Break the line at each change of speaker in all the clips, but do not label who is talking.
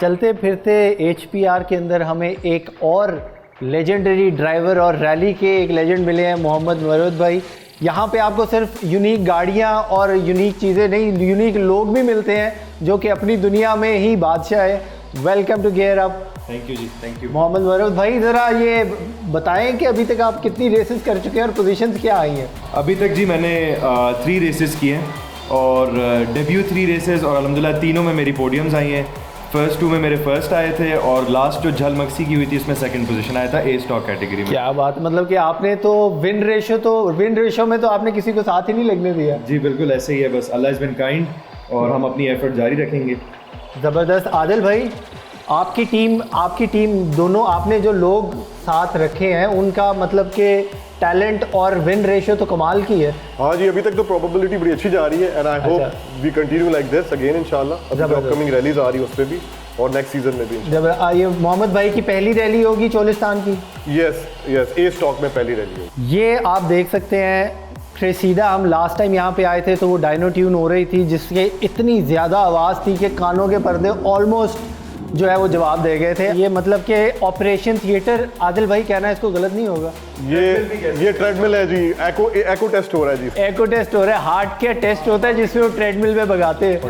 चलते फिरते HPR के अंदर हमें एक और लेजेंडरी ड्राइवर और रैली के एक लेजेंड मिले हैं, मोहम्मद मरूद भाई। यहाँ पे आपको सिर्फ यूनिक गाड़ियाँ और यूनिक चीज़ें नहीं, यूनिक लोग भी मिलते हैं जो कि अपनी दुनिया में ही बादशाह है। Welcome to gear up.
Thank you ji, thank you.
Mohammad मरूद भाई, ज़रा ये बताएं कि अभी तक आप कितनी रेसेस कर चुके हैं और पोजीशंस क्या आई हैं?
अभी तक जी मैंने 3 रेसेस किए हैं और डेब्यू 3 रेसेस और अल्हम्दुलिल्लाह तीनों में मेरी पोडियम्स आई हैं। फर्स्ट 2 में मेरे फर्स्ट आए थे और लास्ट जो झल मक्सी की हुई थी इसमें सेकंड पोजीशन आया था A स्टॉक कैटेगरी में।
क्या बात, मतलब कि आपने तो विन रेशो में तो आपने किसी को साथ ही नहीं लगने दिया।
जी बिल्कुल ऐसे ही है, बस अल्लाह इज़ बिन काइंड और हम अपनी एफर्ट जारी रखेंगे।
ज़बरदस्त। आदिल भाई, आपकी टीम दोनों, आपने जो लोग साथ रखे हैं उनका मतलब कि टैलेंट और विन रेशियो तो कमाल की है।
हाँ जी, अभी तक तो प्रोबेबिलिटी बड़ी अच्छी जा रही है and I hope we continue like this again इंशाल्लाह। अभी अपकमिंग रैलीज आ रही है उस पर भी और नेक्स्ट सीजन में भी।
जब ये मोहम्मद भाई की पहली रैली होगी चोलिस्तान की?
यस A स्टॉक में पहली रैली होगी।
ये आप देख सकते हैं क्रेसीडा, हम लास्ट टाइम यहाँ पे आए थे तो वो डायनो ट्यून हो रही थी जिसके इतनी ज़्यादा आवाज़ थी कि कानों के पर्दे ऑलमोस्ट जो है वो जवाब दे गए थे। ये मतलब कि ऑपरेशन थिएटर, आदिल भाई कहना इसको गलत नहीं होगा?
ये ट्रेडमिल है जी, एको टेस्ट हो रहा है जी।
एको टेस्ट हो रहा है, हार्ट के टेस्ट होता है जिसमें वो ट्रेडमिल पे भगाते हैं।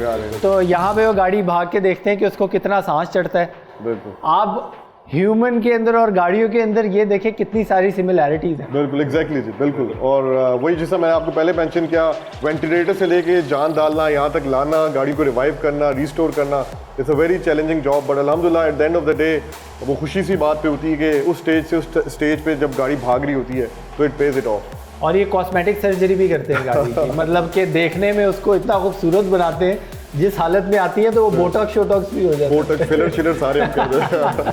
तो यहाँ पे वो गाड़ी भाग के देखते हैं कि उसको कितना सांस चढ़ता है।
बिल्कुल।
आप ह्यूमन के अंदर और गाड़ियों के अंदर ये देखें कितनी सारी सिमिलैरिटीज़ हैं।
बिल्कुल एग्जैक्टली जी, बिल्कुल। और वही जैसा मैंने आपको पहले मेंशन किया, वेंटिलेटर से लेके जान डालना, यहाँ तक लाना, गाड़ी को रिवाइव करना, रिस्टोर करना, it's a very challenging job. But अल्हम्दुलिल्लाह at the end of the day वो खुशी सी बात पे होती है कि उस स्टेज से उस स्टेज पे जब गाड़ी भाग रही होती है तो इट पेज इट ऑफ।
और ये कॉस्मेटिक सर्जरी भी करते हैं गाड़ी की, मतलब कि देखने में उसको इतना खूबसूरत बनाते हैं, जिस हालत में आती है तो वो बोटॉक्स शोटॉक्स भी हो जाता है।
बोटॉक्स फिलर शिलर सारे हम कर देते हैं।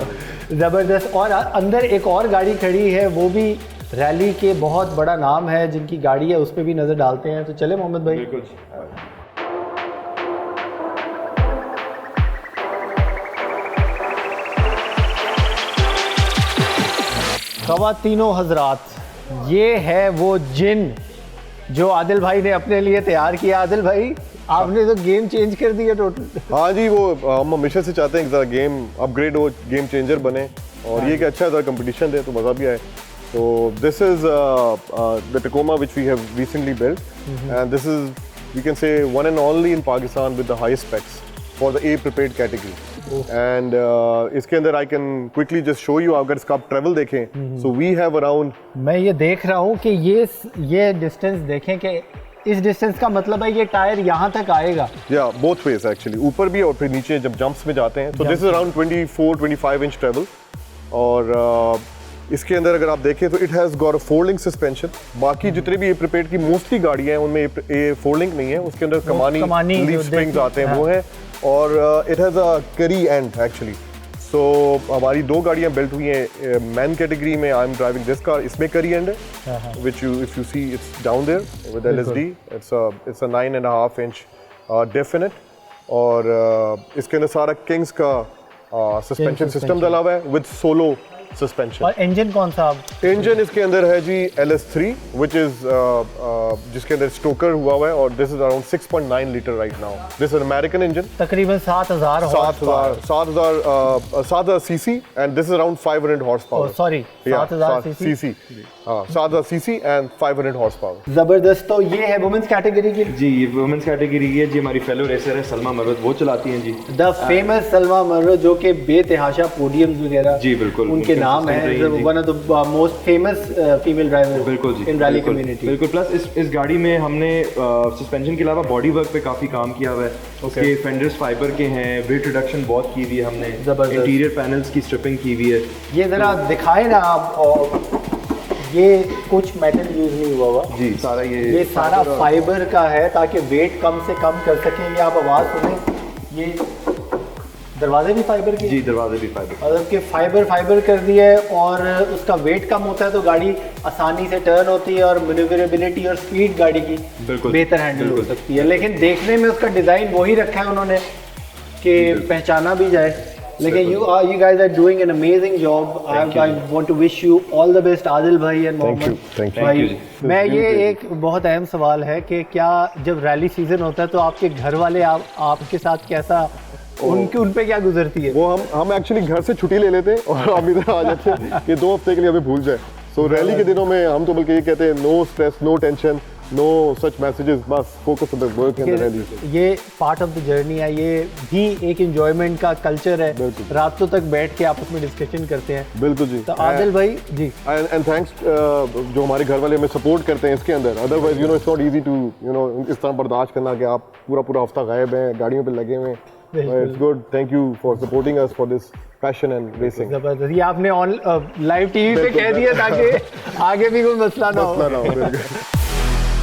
ज़बरदस्त। और अंदर एक और गाड़ी खड़ी है, वो भी रैली के बहुत बड़ा नाम है जिनकी गाड़ी है, उस पर भी नज़र डालते हैं। तो चले मोहम्मद भाई।
बिल्कुल।
ख़वातीनो हज़रात, ये है वो जिन जो आदिल भाई ने अपने लिए तैयार किया। आदिल भाई, आपने तो गेम चेंज कर दिया टोटल।
हाँ जी, वो हम हमेशा से चाहते हैं कि गेम अपग्रेड हो, गेम चेंजर बने और ये कि अच्छा ज़रा कंपटीशन दे तो मज़ा भी आए। तो this is the Tacoma which we have recently built and this is we can say one and only in Pakistan with the highest specs for the A prepared category. And इसके अंदर I can quickly just show you, अगर इसका आप travel देखें so we have around,
मैं ये देख रहा हूँ कि ये डिस्टेंस देखें कि इस डिस्टेंस का मतलब है ये टायर यहाँ तक आएगा।
या बोथ वेज एक्चुअली, ऊपर भी और फिर नीचे जब जंप्स में जाते हैं तो this is around 24-25 inch travel. और इसके अंदर अगर आप देखें तो it has got a folding suspension. बाकी जितने भी A प्रिपेयर्ड की मोस्टली गाड़ियाँ हैं उनमें ए फोल्डिंग नहीं है, उसके अंदर कमानी लीफ स्प्रिंग्स आते हैं वो हैं। और इट हैज़ अ करी एंड एक्चुअली। सो हमारी 2 गाड़ियाँ बिल्ट हुई हैं मैन कैटेगरी में। I am driving this car, इसमें करी एंड है which you if you see it's down there with LSD। It's a 9.5 inch definite. और इसके अंदर सारा किंग्स का सस्पेंशन सिस्टम डला हुआ है विद सोलो सस्पेंशन।
और इंजन कौन सा?
इंजन इसके अंदर है जी LS3 विच इज जिसके अंदर स्टोकर हुआ है और this is around 6.9 litre right now. This is American engine,
तकरीबन
7,000 CC and this is around 500 horse power.
Sorry 7,000 CC.
हाँ 7,000 सीसी एंड 500 हॉर्स पावर।
जबरदस्त। तो ये है वुमेन्स कैटेगरी की?
जी ये वुमेन्स कैटेगरी की है जी। हमारी फेलो रेसर है सलमा मरूद, वो चलाती हैं जी।
द फेमस सलमा मरूद, जो कि बेतहाशा पोडियम्स वगैरह
जी बिल्कुल
उनके नाम है, one of the most famous female driver
बिल्कुल जी
इन रैली कम्युनिटी।
बिल्कुल। प्लस इस गाड़ी में हमने सस्पेंशन के अलावा बॉडी वर्क पे काफ़ी काम किया हुआ है। उसके फेंडर्स फाइबर के हैं, वेट रिडक्शन बहुत की हुई है हमने, इंटीरियर पैनल्स की स्ट्रिपिंग की हुई है।
ये ज़रा दिखाए ना आप, और ये कुछ मेटल यूज नहीं हुआ हुआ
जी, सारा ये
सारा फाइबर का है ताकि वेट कम से कम कर सकें। ये आप आवाज़ सुने, ये दरवाजे भी फाइबर के?
जी दरवाजे भी फाइबर,
मतलब कि फाइबर कर दिया है और उसका वेट कम होता है तो गाड़ी आसानी से टर्न होती है और मैन्यूवरेबिलिटी और स्पीड गाड़ी की बेहतर हैंडल हो सकती है। लेकिन देखने में उसका डिज़ाइन वही रखा है उन्होंने कि पहचाना भी जाए। लेकिन you guys are doing an amazing job. I want to wish you all the best, Adil भाई एंड मोहम्मद भाई। मैं ये एक बहुत अहम सवाल है कि क्या जब रैली सीजन होता है तो आपके घर वाले आपके साथ कैसा उनकी उन पे क्या गुजरती है?
वो हम एक्चुअली घर से छुट्टी ले लेते हैं और हम इधर आ जाते हैं कि 2 हफ्ते के लिए हमें भूल जाए। सो रैली के दिनों में हम तो बल्कि ये कहते हैं no stress, no tension, no such messages, बस focus on the work and the rally.
ये पार्ट ऑफ द जर्नी है, ये भी एक एंजॉयमेंट का कल्चर है, रातों तक बैठ के आपस में डिस्कशन करते हैं।
बिल्कुल जी।
तो आदिल भाई जी,
एंड थैंक्स जो हमारे घर वाले हमें सपोर्ट करते हैं इसके अंदर। Otherwise it's not easy to इस तरह बर्दाश्त करना कि आप पूरा हफ्ता गायब हैं, गाड़ियों पे लगे हुए हैं। It's good, thank you for supporting us for this passion and racing.
जबरदस्त, ये आपने ऑन लाइव टीवी पे कह दिया ताकि आगे भी कोई मसला ना हो।